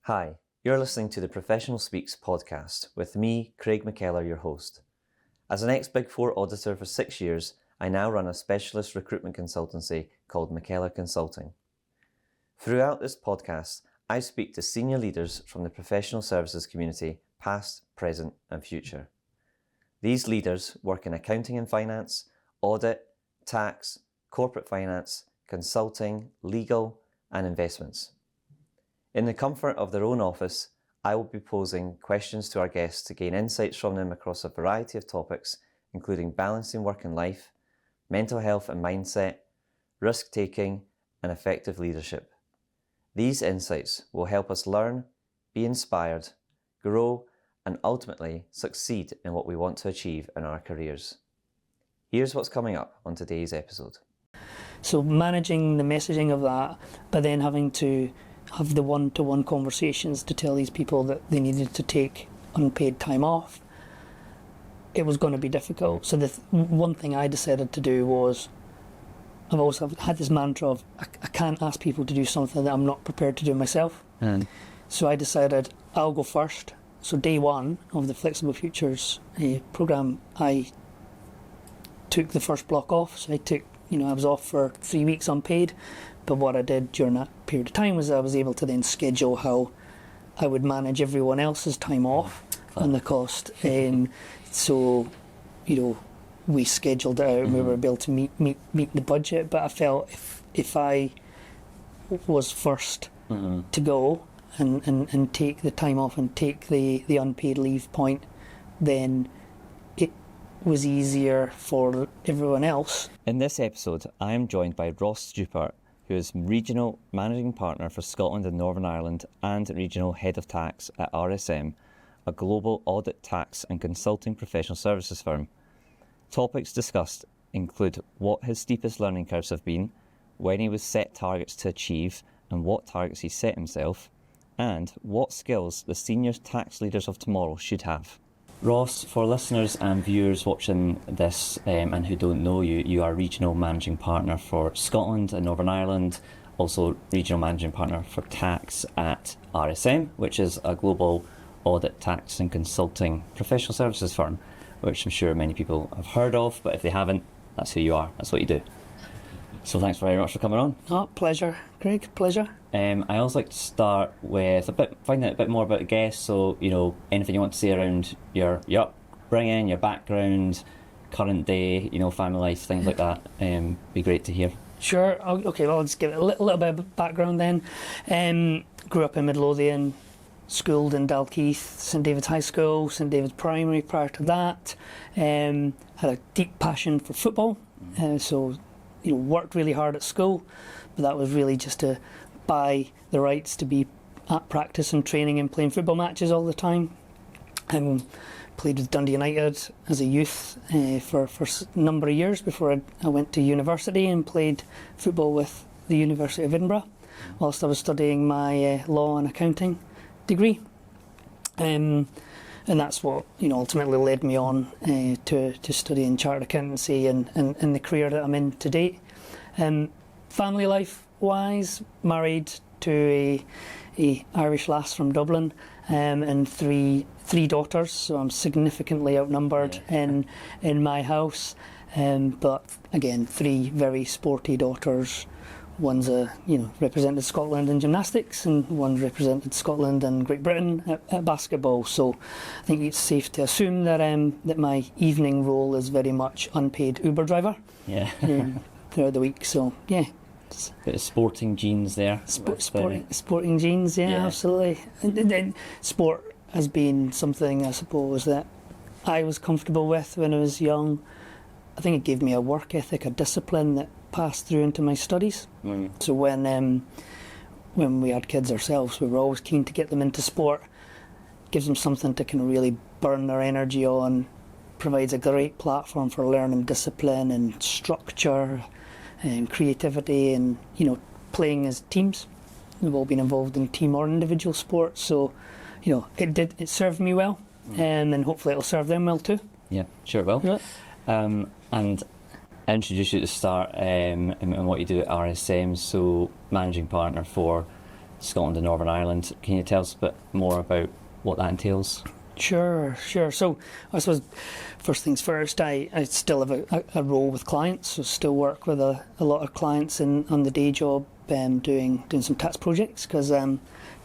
Hi, you're listening to the Professional Speaks podcast with me, Craig McKellar, your host. As an ex-Big Four auditor for 6 years, I now run a specialist recruitment consultancy called McKellar Consulting. Throughout this podcast, I speak to senior leaders from the professional services community, past, present and future. These leaders work in accounting and finance, audit, tax, corporate finance, consulting, legal and investments. In the comfort of their own office, I will be posing questions to our guests to gain insights from them across a variety of topics, including balancing work and life, mental health and mindset, risk-taking, and effective leadership. These insights will help us learn, be inspired, grow, and ultimately succeed in what we want to achieve in our careers. Here's what's coming up on today's episode. So managing the messaging of that, but then having to have the one-to-one conversations to tell these people that they needed to take unpaid time off, it was going to be difficult. So the one thing I decided to do was, I've always had this mantra of I can't ask people to do something that I'm not prepared to do myself. So I decided I'll go first. So day one of the Flexible Futures programme, I took the first block off. So I was off for 3 weeks unpaid. But what I did during that period of time was I was able to then schedule how I would manage everyone else's time off and the cost. So, we scheduled it out and we were able to meet the budget. But I felt if I was first to go and take the time off and take the unpaid leave point, then it was easier for everyone else. In this episode, I am joined by Ross Stupart, who is Regional Managing Partner for Scotland and Northern Ireland and Regional Head of Tax at RSM, a global audit, tax and consulting professional services firm. Topics discussed include what his steepest learning curves have been, when he was set targets to achieve and what targets he set himself, and what skills the senior tax leaders of tomorrow should have. Ross, for listeners and viewers watching this and who don't know you, you are Regional Managing Partner for Scotland and Northern Ireland, also Regional Managing Partner for Tax at RSM, which is a global audit, tax and consulting professional services firm, which I'm sure many people have heard of, but if they haven't, that's who you are, that's what you do. So thanks very much for coming on. Oh, pleasure, Craig, pleasure. I always like to start with finding out a bit more about the guest. So, anything you want to say around your upbringing, your background, current day, family life, things like that. Be great to hear. Sure. Okay, well, I'll just give it a little bit of background then. Grew up in Midlothian, schooled in Dalkeith, St David's High School, St David's Primary prior to that. Had a deep passion for football. So worked really hard at school, but that was really just to buy the rights to be at practice and training and playing football matches all the time. Played with Dundee United as a youth for a number of years before I went to university and played football with the University of Edinburgh whilst I was studying my law and accounting degree. And that's what ultimately led me on to studying chartered accountancy and the career that I'm in to date. Family life wise, married to a Irish lass from Dublin, and three daughters, so I'm significantly outnumbered in my house. But again, three very sporty daughters. One's represented Scotland in gymnastics, and one represented Scotland and Great Britain at basketball. So I think it's safe to assume that that my evening role is very much unpaid Uber driver. Yeah. Throughout the week. So yeah. Bit of sporting genes there. Sporting genes, yeah, absolutely. And then sport has been something I suppose that I was comfortable with when I was young. I think it gave me a work ethic, a discipline that passed through into my studies. So when we had kids ourselves, we were always keen to get them into sport. Gives them something to kind of really burn their energy on, provides a great platform for learning discipline and structure and creativity and playing as teams. We've all been involved in team or individual sports, so it served me well, and hopefully it'll serve them well too. Yeah, sure it will. Yeah. And introduce you to start and what you do at RSM. So managing partner for Scotland and Northern Ireland. Can you tell us a bit more about what that entails? Sure. So I suppose first things first, I still have a role with clients, so still work with a lot of clients on the day job, doing some tax projects, because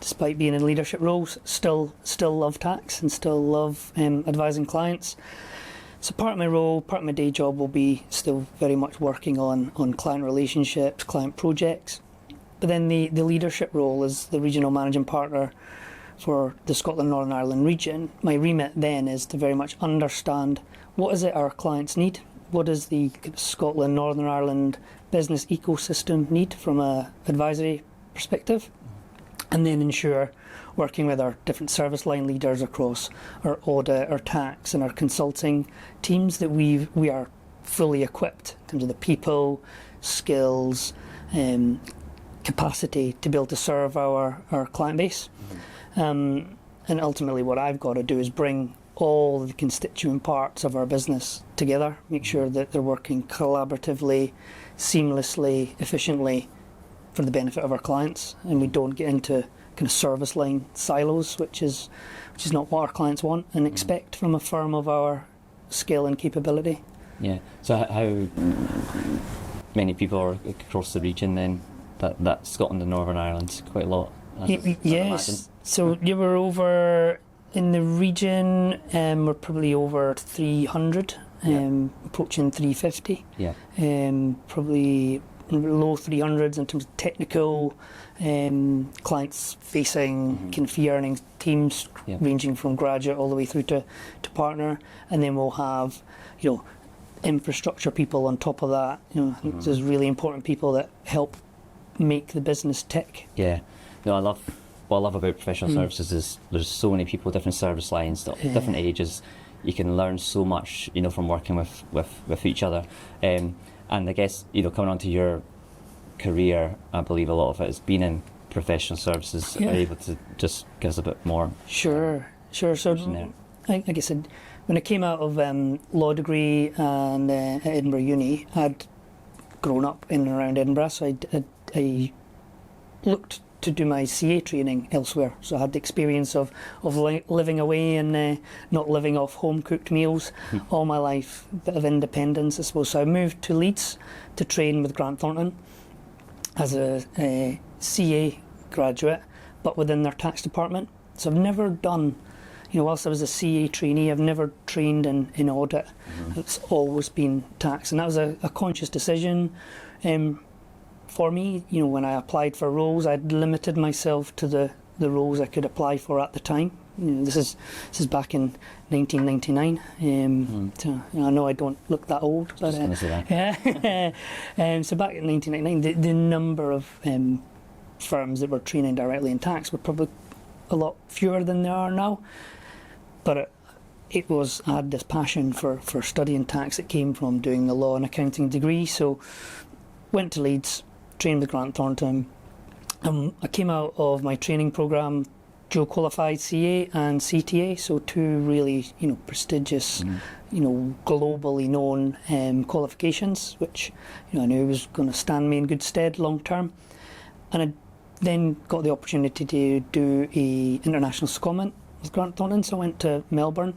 despite being in leadership roles, still love tax and still love advising clients. So part of my role, part of my day job will be still very much working on client relationships, client projects. But then the leadership role as the regional managing partner for the Scotland Northern Ireland region, my remit then is to very much understand what is it our clients need, what does the Scotland Northern Ireland business ecosystem need from a advisory perspective, and then ensure, working with our different service line leaders across our audit, our tax and our consulting teams, that we are fully equipped in terms of the people, skills, capacity to be able to serve our client base. And ultimately what I've got to do is bring all the constituent parts of our business together, make sure that they're working collaboratively, seamlessly, efficiently for the benefit of our clients, and we don't get into kind of service line silos, which is not what our clients want and expect from a firm of our scale and capability. Yeah. So how many people are across the region then? That Scotland and Northern Ireland, quite a lot. Yes. So you were over in the region, we're probably over 300, approaching 350. Yeah. Probably low 300s in terms of technical, clients facing kind of fee earning teams, ranging from graduate all the way through to partner, and then we'll have, infrastructure people on top of that. There's really important people that help make the business tick. Yeah. No, what I love about professional services is there's so many people, different service lines, different ages. You can learn so much, from working with each other. And I guess, coming onto your career, I believe a lot of it has been in professional services. Are you able to just give us a bit more? Sure. So, like I said, when I came out of law degree and at Edinburgh Uni, I'd grown up in and around Edinburgh, so I looked to do my CA training elsewhere. So I had the experience of living away and not living off home cooked meals all my life, a bit of independence I suppose. So I moved to Leeds to train with Grant Thornton as a CA graduate, but within their tax department. So I've never done, whilst I was a CA trainee, I've never trained in audit. It's always been tax, and that was a conscious decision. For me, when I applied for roles, I'd limited myself to the roles I could apply for at the time. This is back in 1999. So, I know I don't look that old. But, yeah. So back in 1999, the number of firms that were training directly in tax were probably a lot fewer than there are now. But I had this passion for studying tax. It came from doing the law and accounting degree. So went to Leeds, trained with Grant Thornton. I came out of my training programme dual qualified CA and CTA, so two really prestigious, globally known qualifications, which I knew was going to stand me in good stead long term. And I then got the opportunity to do a international secondment with Grant Thornton, so I went to Melbourne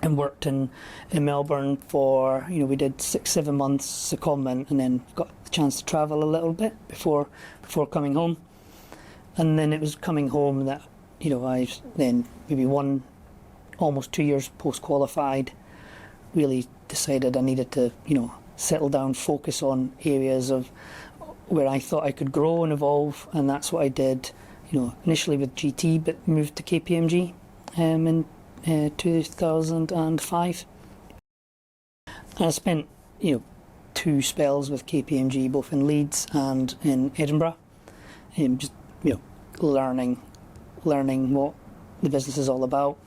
and worked in Melbourne for, we did 6-7 months secondment, and then got the chance to travel a little bit before coming home. And then it was coming home that, I then maybe almost 2 years post-qualified, really decided I needed to, settle down, focus on areas of where I thought I could grow and evolve, and that's what I did, initially with GT, but moved to KPMG in 2005. And I spent, 2 spells with KPMG, both in Leeds and in Edinburgh, just learning what the business is all about,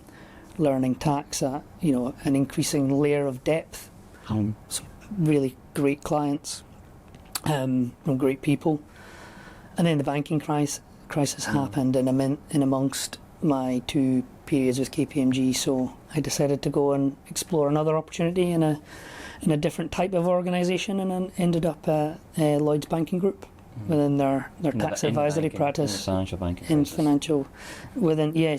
learning tax at an increasing layer of depth. Some really great clients, from great people, and then the banking crisis happened in amongst my 2 periods with KPMG. So I decided to go and explore another opportunity in a different type of organisation, and then ended up at Lloyds Banking Group. within their tax advisory practice. In financial banking. In financial,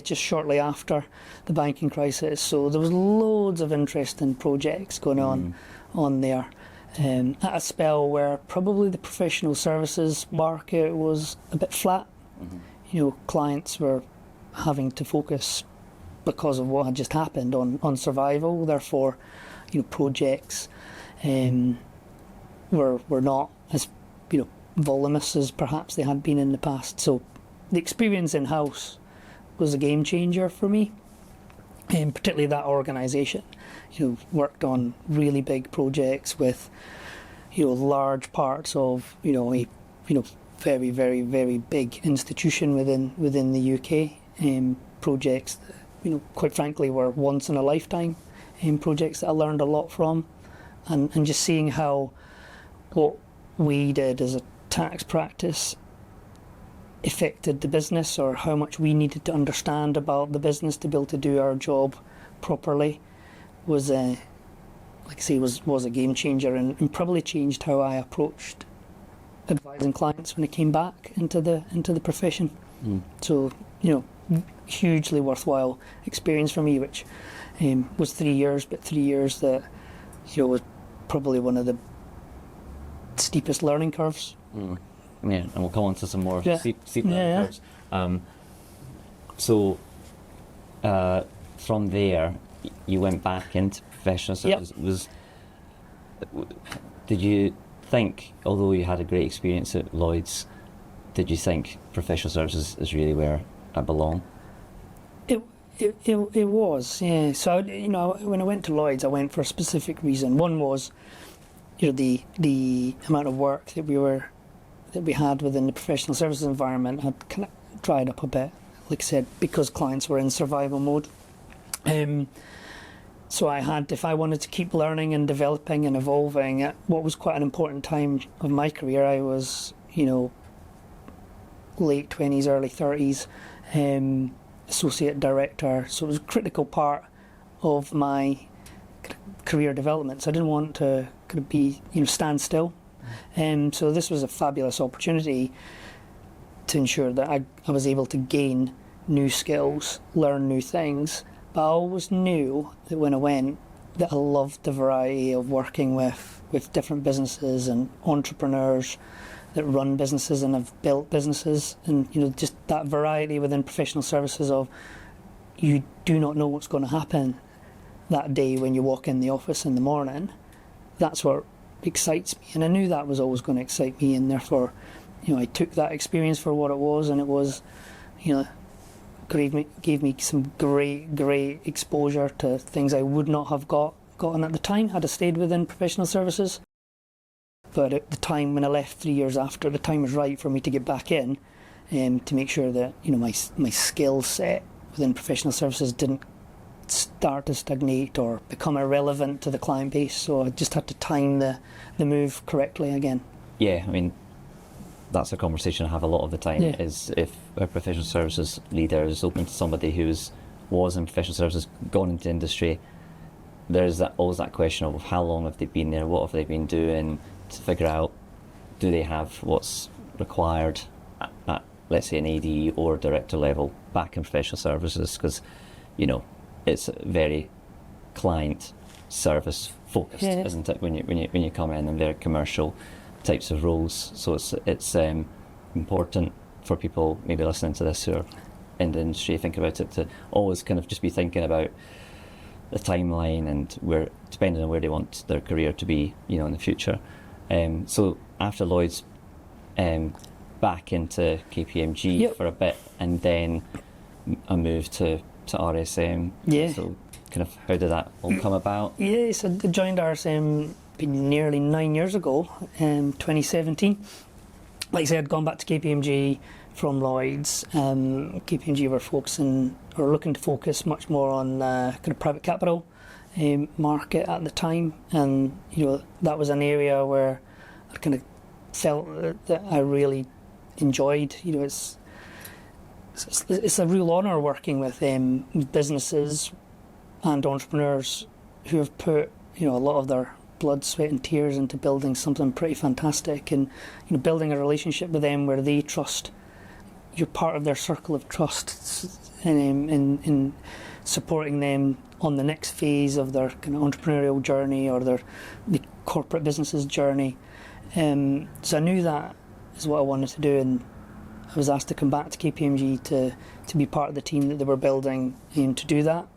just shortly after the banking crisis. So there was loads of interesting projects going on there. At a spell where probably the professional services market was a bit flat. Clients were having to focus because of what had just happened on survival. Therefore, projects were not as voluminous as perhaps they had been in the past. So the experience in house was a game changer for me, and particularly that organisation. Worked on really big projects with large parts of a very, very, very big institution within the UK. Projects that, quite frankly, were once in a lifetime. Projects that I learned a lot from, and just seeing how what we did as a tax practice affected the business, or how much we needed to understand about the business to be able to do our job properly, was like I say, was a game changer, and probably changed how I approached advising clients when I came back into the profession. So hugely worthwhile experience for me, which was 3 years, but 3 years that was probably one of the steepest learning curves. Yeah, and we'll come on to some more steep learning curves. So from there, you went back into professional services. Did you think, although you had a great experience at Lloyd's, did you think professional services is really where I belong? It was, yeah. So when I went to Lloyd's, I went for a specific reason. One was, the amount of work that we had within the professional services environment had kind of dried up a bit. Like I said, because clients were in survival mode. So if I wanted to keep learning and developing and evolving at what was quite an important time of my career, I was, late 20s, early 30s, associate director. So it was a critical part of my career development. So I didn't want to kind of be, stand still. So this was a fabulous opportunity to ensure that I was able to gain new skills, learn new things. But I always knew that when I went, that I loved the variety of working with different businesses and entrepreneurs that run businesses and have built businesses, and just that variety within professional services of you do not know what's going to happen that day when you walk in the office in the morning. That's what excites me, and I knew that was always going to excite me, and therefore I took that experience for what it was, and it was gave me some great exposure to things I would not have gotten at the time had I stayed within professional services. But at the time when I left 3 years after, the time was right for me to get back in, to make sure that my skill set within professional services didn't start to stagnate or become irrelevant to the client base. So I just had to time the move correctly again. Yeah, I mean, that's a conversation I have a lot of the time, is if a professional services leader is open to somebody who was in professional services, gone into industry, there's always that question of how long have they been there, what have they been doing, to figure out, do they have what's required at let's say an AD or director level back in professional services, because it's very client service focused, isn't it, when you come in, and very commercial types of roles. So it's important for people maybe listening to this who are in the industry, think about it, to always kind of just be thinking about the timeline and where, depending on where they want their career to be, in the future. So after Lloyd's, back into KPMG for a bit, and then I moved to RSM. Yeah. So kind of how did that all come about? Yeah, so I joined RSM nearly 9 years ago, 2017. Like I said, I'd gone back to KPMG from Lloyd's. KPMG were looking to focus much more on kind of private capital market at the time, and that was an area where I kind of felt that I really enjoyed. It's a real honour working with businesses and entrepreneurs who have put a lot of their blood, sweat and tears into building something pretty fantastic, and building a relationship with them where they trust you're part of their circle of trust, in supporting them on the next phase of their kind of entrepreneurial journey or the corporate business's journey. So I knew that is what I wanted to do, and I was asked to come back to KPMG to be part of the team that they were building and to do that.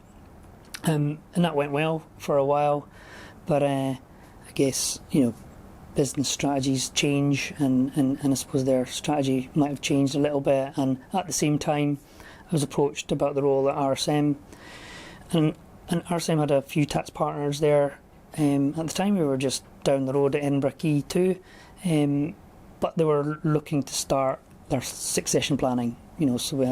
And that went well for a while, but I guess business strategies change, and I suppose their strategy might have changed a little bit. And at the same time, I was approached about the role at RSM, and RSM had a few tax partners there. At the time, we were just down the road at Edinburgh Quay too, but they were looking to start their succession planning. So we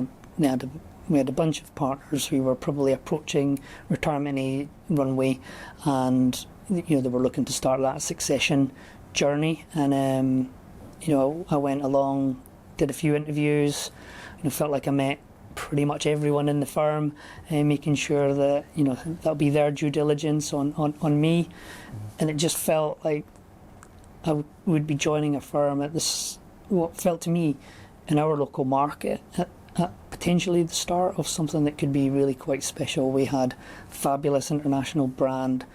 had a bunch of partners who were probably approaching retirement runway, and they were looking to start that succession journey. And I went along, did a few interviews, felt like I met pretty much everyone in the firm, making sure that that'll be their due diligence on me. And it just felt like I would be joining a firm at this, what felt to me, in our local market, at potentially the start of something that could be really quite special. We had fabulous international brand,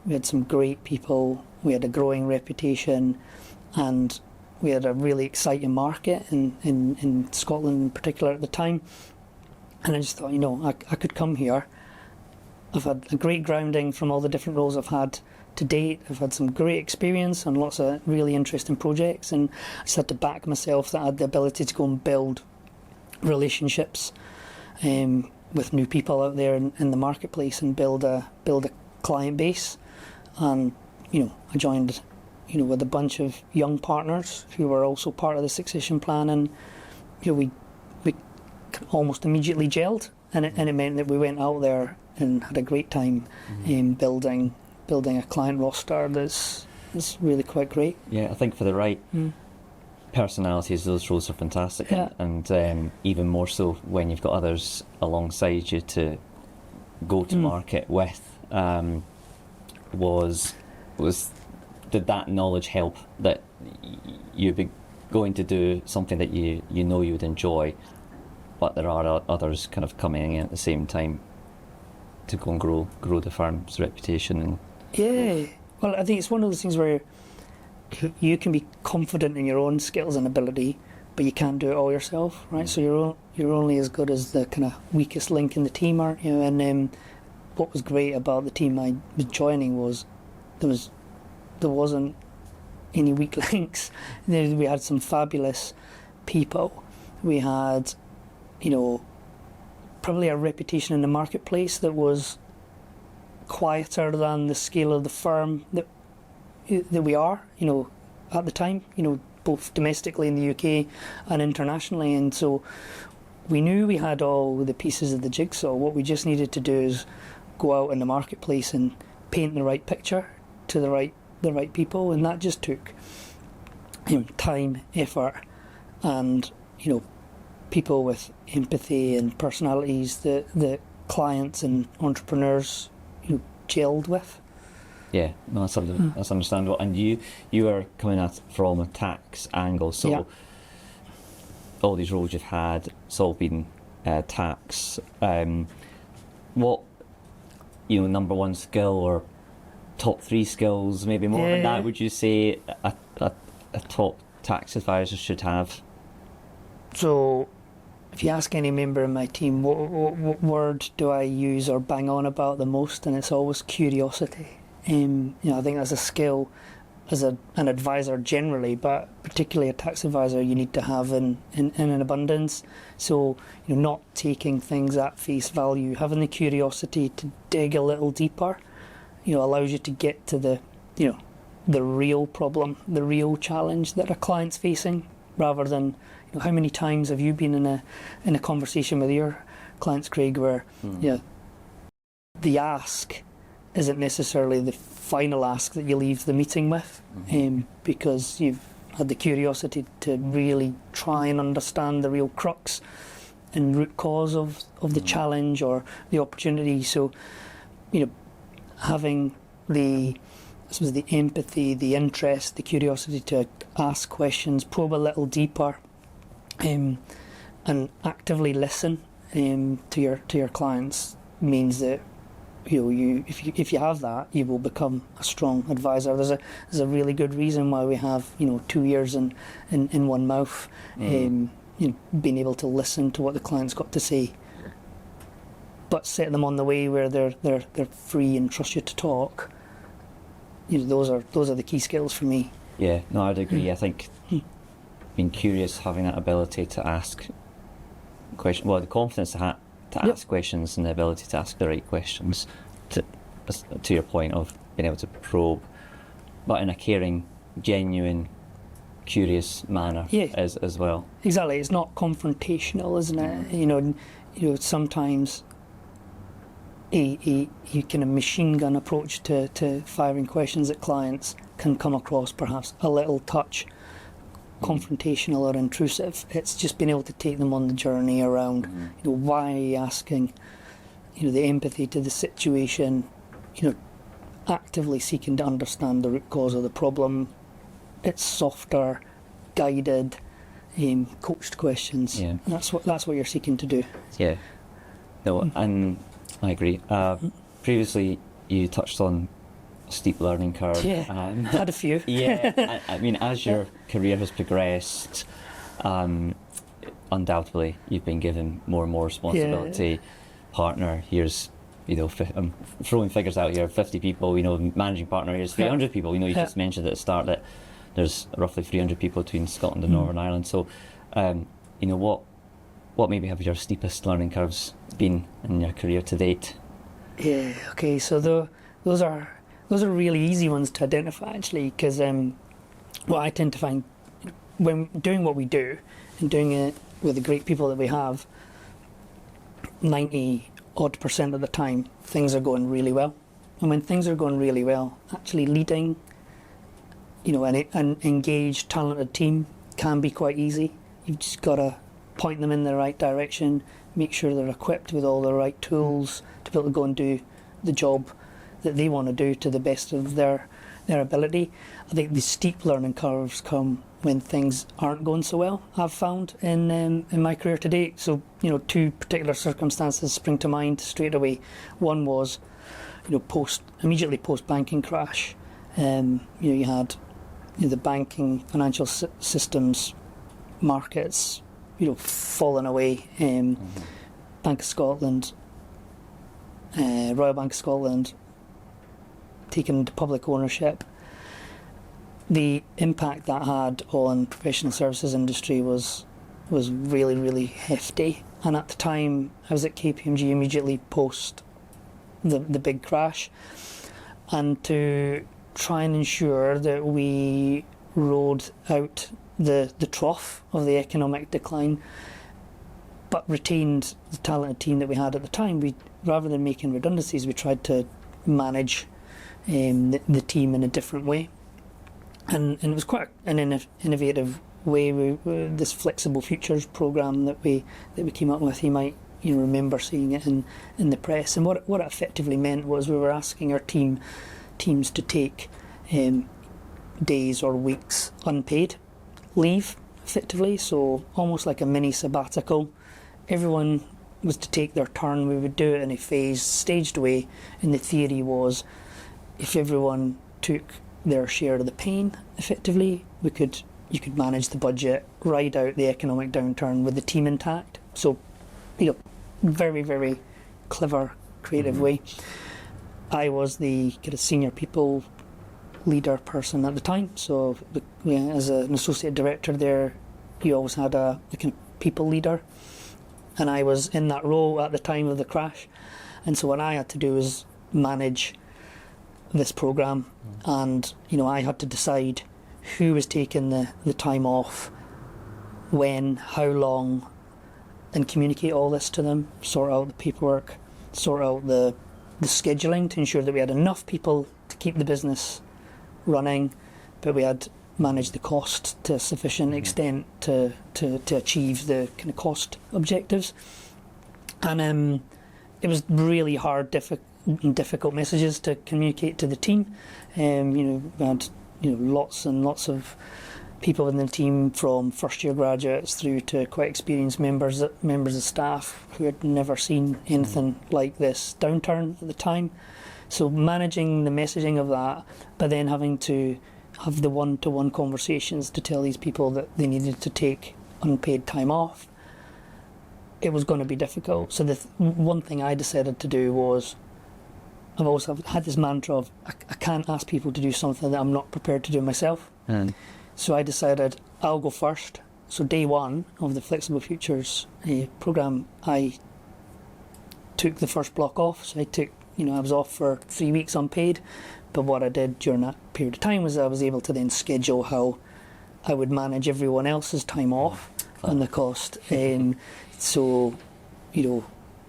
we had some great people, we had a growing reputation, and we had a really exciting market in Scotland in particular at the time. And I just thought, I could come here. I've had a great grounding from all the different roles I've had to date. I've had some great experience on lots of really interesting projects, and I just had to back myself that I had the ability to go and build relationships with new people out there in the marketplace, and build a client base. And I joined with a bunch of young partners who were also part of the succession plan, and we almost immediately gelled, and it meant that we went out there and had a great time building a client roster that's really quite great. Yeah, I think for the right personalities, those roles are fantastic. Yeah. And even more so when you've got others alongside you to go to market with. Did that knowledge help that you'd be going to do something that you would enjoy, but there are others kind of coming in at the same time to go and grow the firm's reputation? And yeah, well, I think it's one of those things where you can be confident in your own skills and ability, but you can't do it all yourself, right? So you're only as good as the kind of weakest link in the team, aren't you? And what was great about the team I was joining was there wasn't any weak links. We had some fabulous people. We had, probably a reputation in the marketplace that was quieter than the scale of the firm that we are, at the time, both domestically in the UK and internationally. And so we knew we had all the pieces of the jigsaw. What we just needed to do is go out in the marketplace and paint the right picture to the right people, and that just took time, effort, and people with empathy and personalities that clients and entrepreneurs gelled with. Yeah, no, that's understandable. And you are coming at from a tax angle, so all these roles you've had, it's all been tax. What number one skill or top three skills, maybe more than that, would you say a top tax advisor should have? So if you ask any member of my team what word do I use or bang on about the most, and it's always curiosity. I think that's a skill as an advisor generally, but particularly a tax advisor you need to have in an abundance. So not taking things at face value, having the curiosity to dig a little deeper, allows you to get to the real problem, the real challenge that a client's facing, rather than how many times have you been in a conversation with your clients, Craig, where the ask isn't necessarily the final ask that you leave the meeting with, because you've had the curiosity to really try and understand the real crux and root cause of the challenge or the opportunity. So having the suppose the empathy, the interest, the curiosity to ask questions, probe a little deeper, and actively listen to your clients means that if you have that, you will become a strong advisor. There's a really good reason why we have 2 ears in one mouth. Being able to listen to what the client's got to say, but set them on the way where they're free and trust you to talk. Those are the key skills for me. Yeah, no, I'd agree. I think being curious, having that ability to ask questions, the confidence to ask questions and the ability to ask the right questions, to your point of being able to probe, but in a caring, genuine, curious manner as well. Exactly, it's not confrontational, isn't it? Sometimes a kind of machine gun approach to firing questions at clients can come across perhaps a little touch confrontational or intrusive. It's just being able to take them on the journey around, why are you asking, the empathy to the situation, actively seeking to understand the root cause of the problem. It's softer, guided, coached questions. Yeah. That's what you're seeking to do. Yeah. No, and I agree. Previously, you touched on a steep learning curve. Yeah, had a few. Yeah, I mean, as your career has progressed, undoubtedly you've been given more and more responsibility. Yeah. Partner, here's, I'm throwing figures out here, 50 people, managing partner, here's 300 people. You just mentioned at the start that there's roughly 300 people between Scotland and Northern Ireland. So, what maybe have your steepest learning curves been in your career to date? Yeah, okay, so those are really easy ones to identify, actually, because what I tend to find when doing what we do and doing it with the great people that we have, 90% of the time things are going really well. And when things are going really well, actually leading an engaged, talented team can be quite easy. You've just got to point them in the right direction, make sure they're equipped with all the right tools to be able to go and do the job that they want to do to the best of their ability. I think the steep learning curves come when things aren't going so well, I've found in my career to date. So, two particular circumstances spring to mind straight away. One was, immediately post banking crash. You had the banking financial systems markets, falling away. Bank of Scotland, Royal Bank of Scotland, taken into public ownership. The impact that had on professional services industry was really, really hefty. And at the time, I was at KPMG immediately post the big crash, and to try and ensure that we rode out the trough of the economic decline, but retained the talented team that we had at the time. We, rather than making redundancies, we tried to manage the team in a different way, and it was quite an innovative way. This flexible futures program that we came up with. You might remember seeing it in the press. And what it effectively meant was we were asking our teams to take days or weeks unpaid leave, effectively. So almost like a mini sabbatical. Everyone was to take their turn. We would do it in a phased, staged way. And the theory was, if everyone took their share of the pain, effectively, you could manage the budget, ride out the economic downturn with the team intact. So, very, very clever, creative way. I was the kind of senior people leader person at the time. So, as an associate director there, you always had a kind of people leader, and I was in that role at the time of the crash. And so what I had to do was manage this program, and I had to decide who was taking the time off, when, how long, and communicate all this to them, sort out the paperwork, sort out the scheduling to ensure that we had enough people to keep the business running, but we had managed the cost to a sufficient extent to achieve the kind of cost objectives. And it was really hard, and difficult messages to communicate to the team. We had lots and lots of people in the team, from first year graduates through to quite experienced members of staff who had never seen anything like this downturn at the time. So managing the messaging of that, but then having to have the one-to-one conversations to tell these people that they needed to take unpaid time off, it was going to be difficult. So the one thing I decided to do was, I've also had this mantra of I can't ask people to do something that I'm not prepared to do myself. So I decided I'll go first. So day one of the Flexible Futures programme, I took the first block off. So I was off for 3 weeks unpaid. But what I did during that period of time was I was able to then schedule how I would manage everyone else's time off and the cost. So,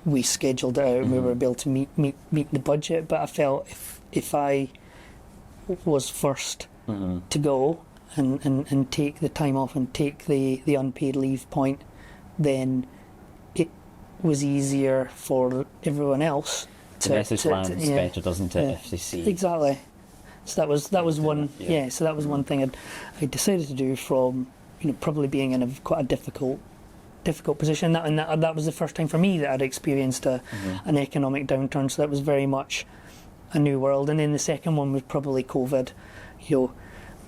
we scheduled it out and we were able to meet the budget. But I felt if I was first to go and take the time off and take the unpaid leave point, then it was easier for everyone else. The message lands better, doesn't it, if they see. Exactly. So that was one. Yeah. So that was one thing I decided to do from probably being in quite a difficult position. And that was the first time for me that I'd experienced an economic downturn. So that was very much a new world. And then the second one was probably COVID.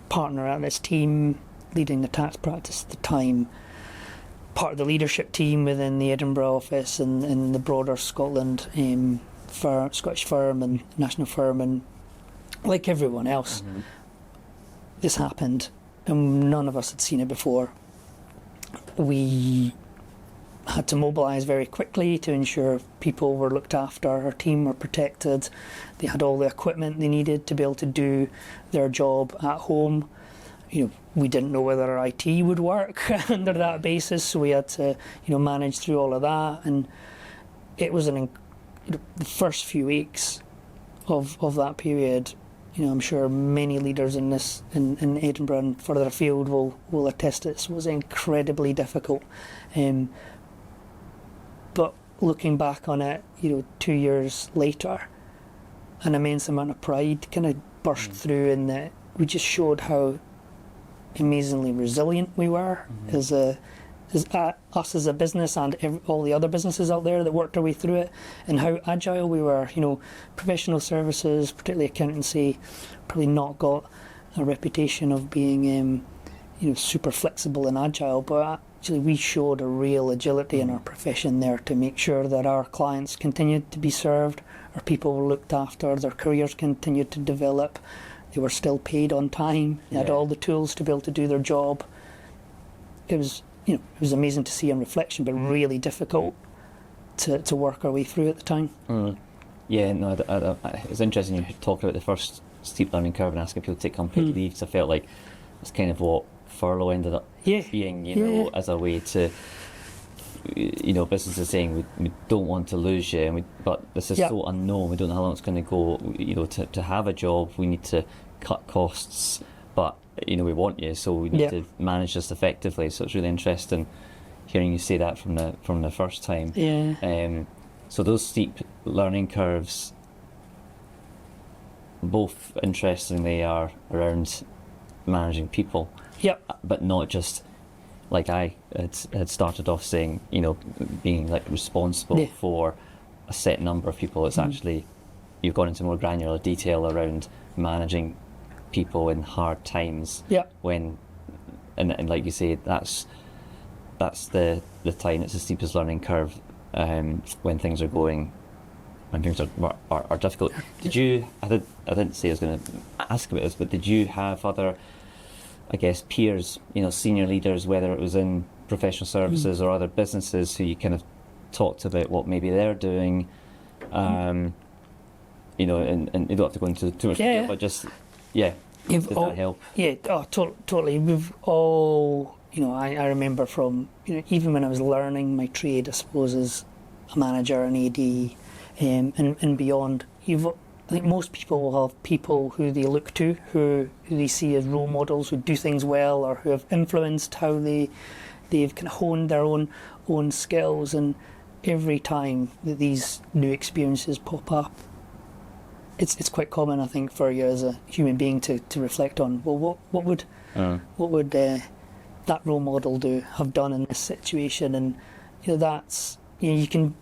Partner at this team, leading the tax practice at the time, part of the leadership team within the Edinburgh office and the broader Scotland Scottish firm and national firm, and like everyone else, this happened and none of us had seen it before. We had to mobilise very quickly to ensure people were looked after, our team were protected, they had all the equipment they needed to be able to do their job at home. We didn't know whether our IT would work under that basis, so we had to manage through all of that. And it was the first few weeks of that period. I'm sure many leaders in Edinburgh and further afield will attest to this, was incredibly difficult. But looking back on it, 2 years later, an immense amount of pride kind of burst through, in that we just showed how amazingly resilient we were as us as a business, and all the other businesses out there that worked our way through it, and how agile we were. Professional services, particularly accountancy, probably not got a reputation of being super flexible and agile, but actually we showed a real agility in our profession there to make sure that our clients continued to be served, our people were looked after, their careers continued to develop, they were still paid on time, they had all the tools to be able to do their job. It was amazing to see on reflection, but really difficult to work our way through at the time. Yeah, no, it's interesting you talked about the first steep learning curve and asking people to take unpaid leave, because I felt like that's kind of what furlough ended up being, as a way to, businesses saying we don't want to lose you, but this is so unknown, we don't know how long it's going to go. To have a job, we need to cut costs, but we want you, so we need to manage this effectively. So it's really interesting hearing you say that from the first time. So those steep learning curves, both interestingly, are around managing people. But not just like I had started off saying, being like responsible for a set number of people. It's actually, you've gone into more granular detail around managing people in hard times. When and like you say, that's the time. It's the steepest learning curve when things are difficult. Did you? I didn't say I was going to ask about this, but did you have other, I guess, peers, senior leaders, whether it was in professional services or other businesses, who you kind of talked about what maybe they're doing, and you don't have to go into too much detail, but just did that help? Totally. We've all, I remember from, even when I was learning my trade, I suppose, as a manager, an AD, and beyond, I think most people will have people who they look to, who they see as role models, who do things well, or who have influenced how they've kind of honed their own skills. And every time that these new experiences pop up, it's quite common, I think, for you as a human being to reflect on, well, what would that role model have done in this situation, and that's you can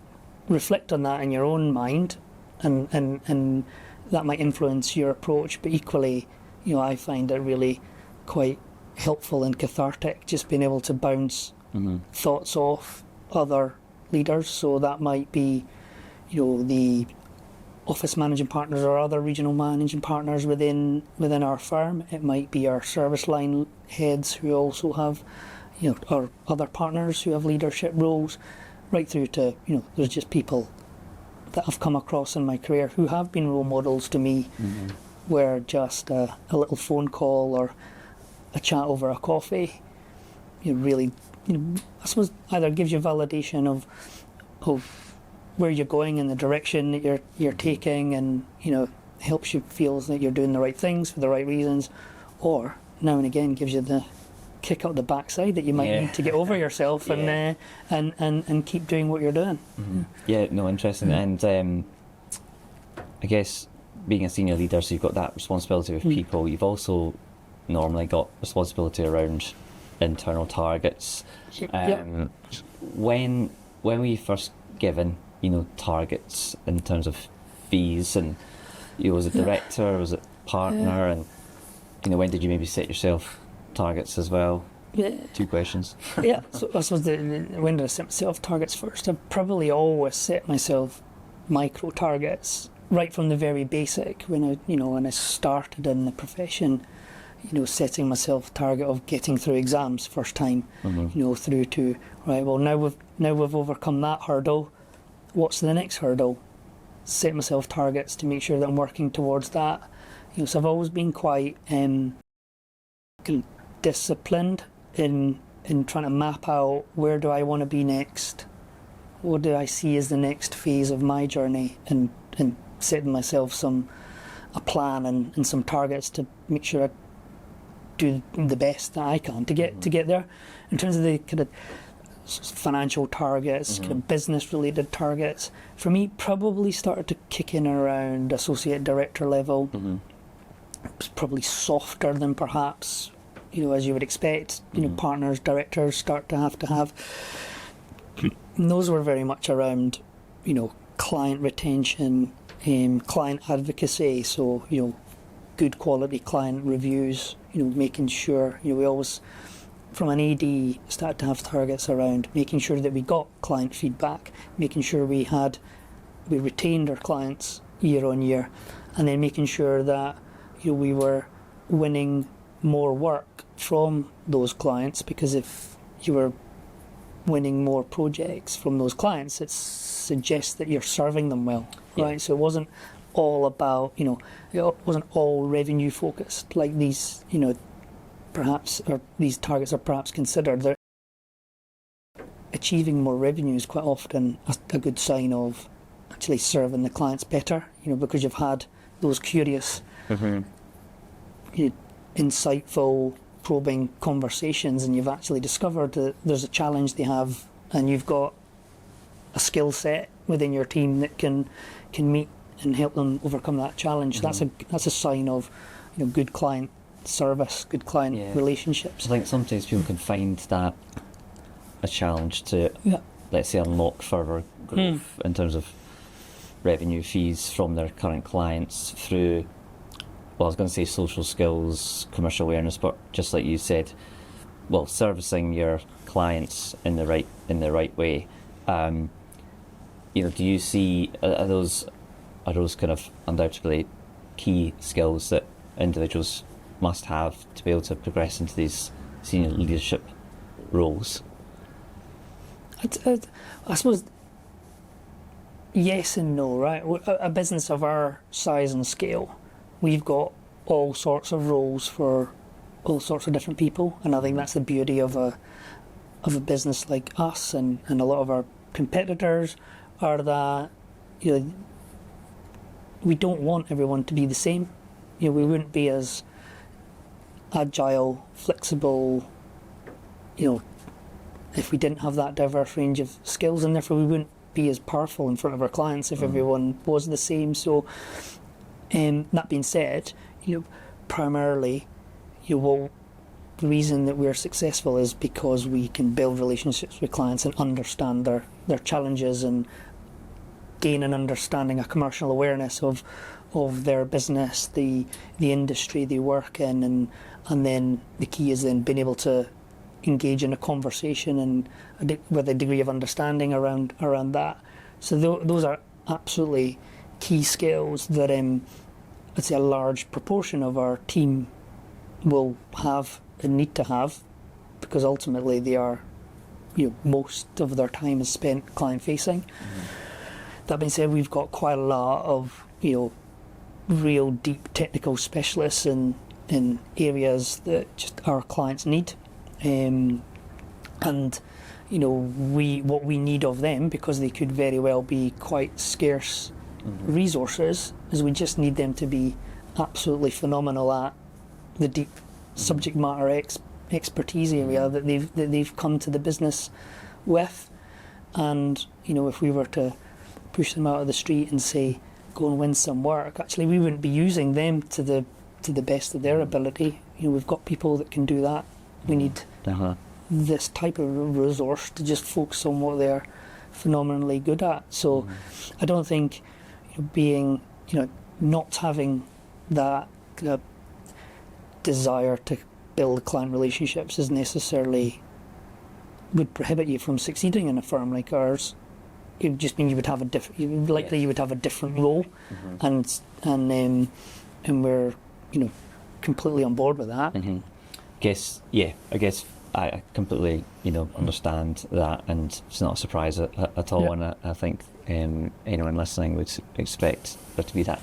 reflect on that in your own mind, and that might influence your approach. But equally, I find it really quite helpful and cathartic, just being able to bounce thoughts off other leaders. So that might be, the office managing partners or other regional managing partners within our firm. It might be our service line heads who also have, or other partners who have leadership roles, right through to, there's just people that I've come across in my career who have been role models to me, where just a little phone call or a chat over a coffee, really, I suppose either gives you validation of where you're going and the direction that you're taking, and helps you feel that you're doing the right things for the right reasons, or now and again gives you the kick up the backside that you might need to get over yourself and keep doing what you're doing. Yeah, no, interesting. And I guess being a senior leader, so you've got that responsibility with people. You've also normally got responsibility around internal targets. When were you first given targets in terms of fees, and was it director, was it partner, and when did you maybe set yourself targets as well? Two questions. So I suppose when did I set myself targets first? I've probably always set myself micro targets right from the very basic. When I started in the profession, setting myself a target of getting through exams first time, through to now we've overcome that hurdle. What's the next hurdle? Set myself targets to make sure that I'm working towards that. So I've always been quite disciplined in trying to map out where do I want to be next, what do I see as the next phase of my journey, and setting myself a plan and some targets to make sure I do the best that I can to get there. In terms of the kind of financial targets, kind of business related targets, for me probably started to kick in around associate director level. It's probably softer than perhaps as you would expect. Partners, directors start to have. And those were very much around client retention, client advocacy. So good quality client reviews. Making sure we always, from an AD, started to have targets around making sure that we got client feedback, making sure we retained our clients year on year, and then making sure that we were winning more work from those clients, because if you were winning more projects from those clients, it suggests that you're serving them well, right? So it wasn't all about, it wasn't all revenue focused like these, perhaps, or these targets are perhaps considered. They're achieving more revenue is quite often a good sign of actually serving the clients better, because you've had those curious, insightful, probing conversations, and you've actually discovered that there's a challenge they have, and you've got a skill set within your team that can meet and help them overcome that challenge. That's a sign of good client service, good client relationships. I think sometimes people can find that a challenge to, let's say, unlock further growth in terms of revenue, fees from their current clients through, well, I was going to say social skills, commercial awareness, but just like you said, well, servicing your clients in the right way. Do you see are those kind of undoubtedly key skills that individuals must have to be able to progress into these senior leadership roles? I suppose yes and no, right? A business of our size and scale, we've got all sorts of roles for all sorts of different people, and I think that's the beauty of a business like us and a lot of our competitors, are that we don't want everyone to be the same. We wouldn't be as agile, flexible, if we didn't have that diverse range of skills, and therefore we wouldn't be as powerful in front of our clients if everyone was the same. So That being said, primarily, the reason that we're successful is because we can build relationships with clients and understand their challenges and gain an understanding, a commercial awareness of their business, the industry they work in, and then the key is then being able to engage in a conversation and with a degree of understanding around that. So those are absolutely key skills that I'd say a large proportion of our team will have and need to have, because ultimately they are, most of their time is spent client facing. That being said, we've got quite a lot of real deep technical specialists in areas that just our clients need, and what we need of them, because they could very well be quite scarce resources, is we just need them to be absolutely phenomenal at the deep subject matter expertise area that they've come to the business with. And if we were to push them out of the street and say, go and win some work, actually we wouldn't be using them to the best of their ability. We've got people that can do that. We need this type of resource to just focus on what they're phenomenally good at. So I don't think being, not having that desire to build client relationships is necessarily would prohibit you from succeeding in a firm like ours. It would just mean you would have a different role, and we're completely on board with that. I guess I completely understand that, and it's not a surprise at all. And I think anyone listening would expect there to be that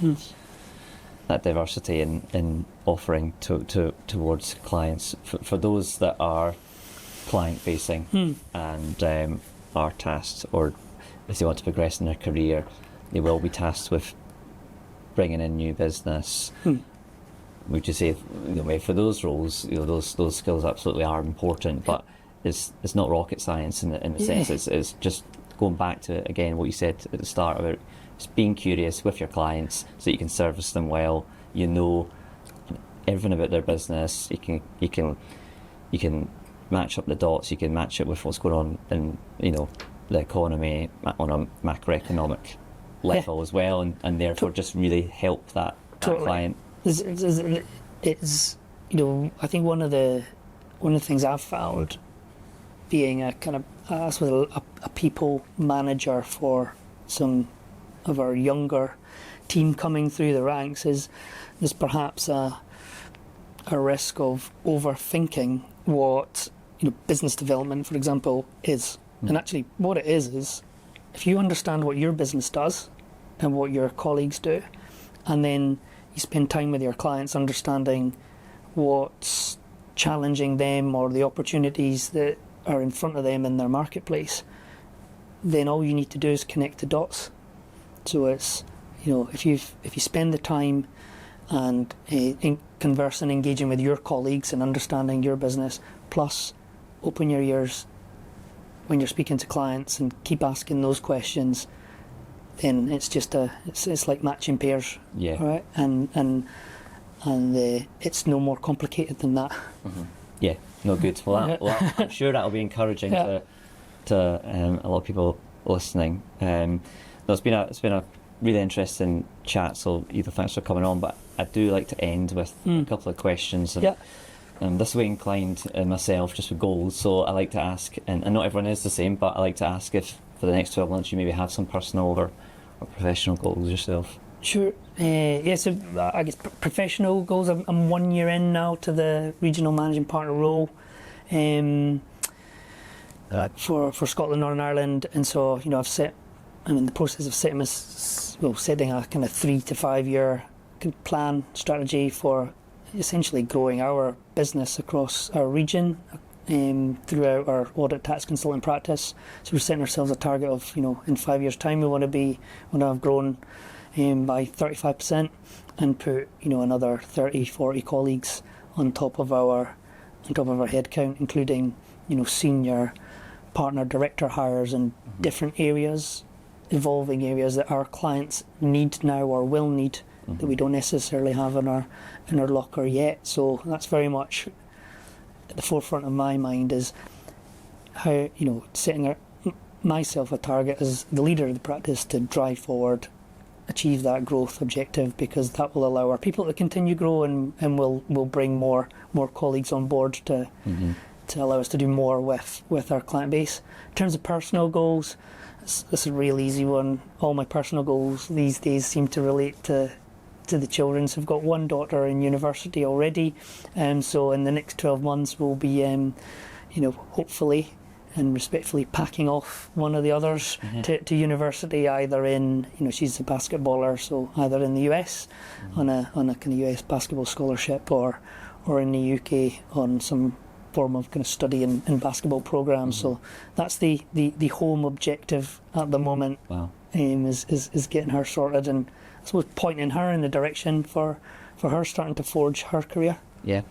diversity in offering towards clients. For those that are client facing and are tasked, or if they want to progress in their career, they will be tasked with bringing in new business. Would you say, for those roles, those skills absolutely are important, but it's not rocket science in the sense it's just going back to again what you said at the start about just being curious with your clients so that you can service them well. Everything about their business. You can match up the dots. You can match it with what's going on in the economy on a macroeconomic level as well, and therefore just really help that client. It's I think one of the things I've found being a kind of a people manager for some of our younger team coming through the ranks is there's perhaps a risk of overthinking what business development, for example, is. And actually what it is if you understand what your business does and what your colleagues do, and then you spend time with your clients understanding what's challenging them or the opportunities that are in front of them in their marketplace, then all you need to do is connect the dots. So it's if you spend the time and in conversing, engaging with your colleagues and understanding your business, plus open your ears when you're speaking to clients and keep asking those questions, then it's just it's like matching pairs, right? And it's no more complicated than that. Yeah, no good. Well, I'm sure that'll be encouraging to a lot of people listening. It's been a really interesting chat. So Eva, thanks for coming on. But I do like to end with a couple of questions. And this way inclined myself, just with goals. So I like to ask, and not everyone is the same, but I like to ask if for the next 12 months you maybe have some personal or professional goals yourself. Sure. So I guess professional goals. I'm 1 year in now to the regional managing partner role for Scotland, Northern Ireland, and so I'm in the process of setting a kind of 3 to 5 year plan strategy for essentially growing our business across our region throughout our audit, tax, consulting practice. So we're setting ourselves a target of in 5 years' time we want to have grown by 35% and put another 30-40 colleagues on top of our headcount, including senior partner director hires in different areas, evolving areas that our clients need now or will need that we don't necessarily have in our locker yet. So that's very much at the forefront of my mind, is how, setting myself a target as the leader of the practice to drive forward, achieve that growth objective, because that will allow our people to continue grow and will bring more colleagues on board to allow us to do more with our client base. In terms of personal goals, this is a real easy one. All my personal goals these days seem to relate to the children's. I've got one daughter in university already, so in the next 12 months we'll be, hopefully and respectfully packing off one of the others to university, either in, she's a basketballer, so either in the US on a kind of US basketball scholarship, or in the UK on some form of kind of study in basketball program. So that's the home objective at the moment. Wow. Is getting her sorted, and I suppose pointing her in the direction for her starting to forge her career. Yeah.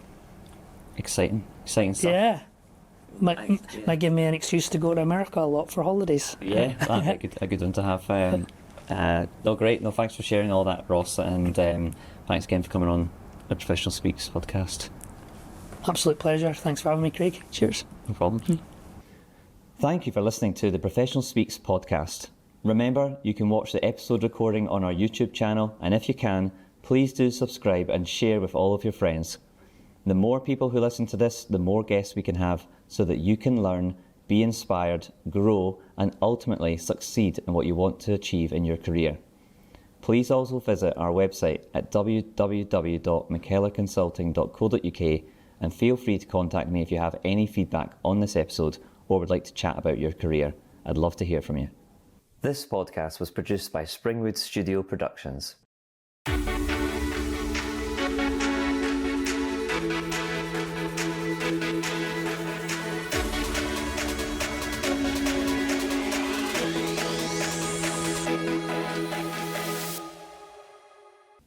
Exciting stuff. Yeah. Might give me an excuse to go to America a lot for holidays. Yeah, that'd be a good one to have. Great. No, thanks for sharing all that, Ross, and thanks again for coming on the Professional Speaks podcast. Absolute pleasure. Thanks for having me, Craig. Cheers. No problem. Thank you for listening to the Professional Speaks podcast. Remember, you can watch the episode recording on our YouTube channel, and if you can, please do subscribe and share with all of your friends. The more people who listen to this, the more guests we can have, so that you can learn, be inspired, grow, and ultimately succeed in what you want to achieve in your career. Please also visit our website at www.mckellarconsulting.co.uk and feel free to contact me if you have any feedback on this episode or would like to chat about your career. I'd love to hear from you. This podcast was produced by Springwood Studio Productions.